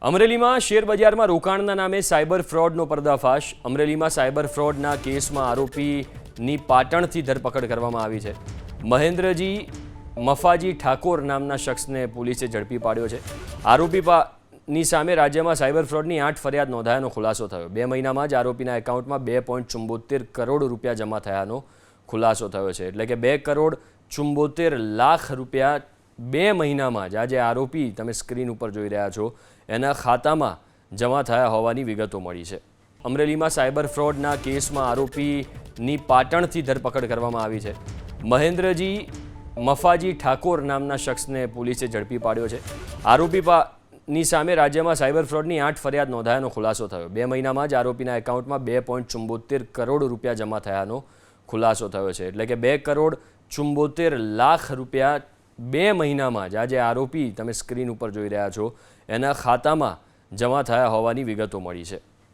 અમરેલીમાં શેર બજારમાં રોકાણના નામે સાયબર ફ્રોડનો પર્દાફાશ। અમરેલીમાં સાયબર ફ્રોડના કેસમાં આરોપીની પાટણથી ધરપકડ કરવામાં આવી છે। મહેન્દ્રજી મફાજી ઠાકોર નામના શખ્સને પોલીસે ઝડપી પાડ્યો છે। આરોપીની સામે રાજ્યમાં સાયબર ફ્રોડની 8 ફરિયાદ નોંધાયાનો ખુલાસો થયો। 2 મહિનામાં જ આરોપીના એકાઉન્ટમાં 2.74 કરોડ રૂપિયા જમા થયાનો ખુલાસો થયો છે। એટલે કે 2.74 લાખ રૂપિયા 2 મહિનામાં જ આજે આરોપી તમે સ્ક્રીન ઉપર જોઈ રહ્યા છો એના ખાતામાં જમા થયા હોવાની વિગતો મળી છે। અમરેલીમાં સાયબર ફ્રોડના કેસમાં આરોપીની પાટણથી ધરપકડ કરવામાં આવી છે। મહેન્દ્રજી મફાજી ઠાકોર નામના શખ્સને પોલીસે ઝડપી પાડ્યો છે। આરોપીની સામે રાજ્યમાં સાયબર ફ્રોડની 8 ફરિયાદ નોંધાયાનો ખુલાસો થયો। 2 મહિનામાં જ આરોપીના એકાઉન્ટમાં 2.74 કરોડ રૂપિયા જમા થયાનો ખુલાસો થયો છે। એટલે કે 2.74 લાખ રૂપિયા 2 મહિનામાં જ આજે આરોપી તમે સ્ક્રીન ઉપર જોઈ રહ્યા છો એના ખાતામાં જમા થયા હોવાની વિગતો મળી છે।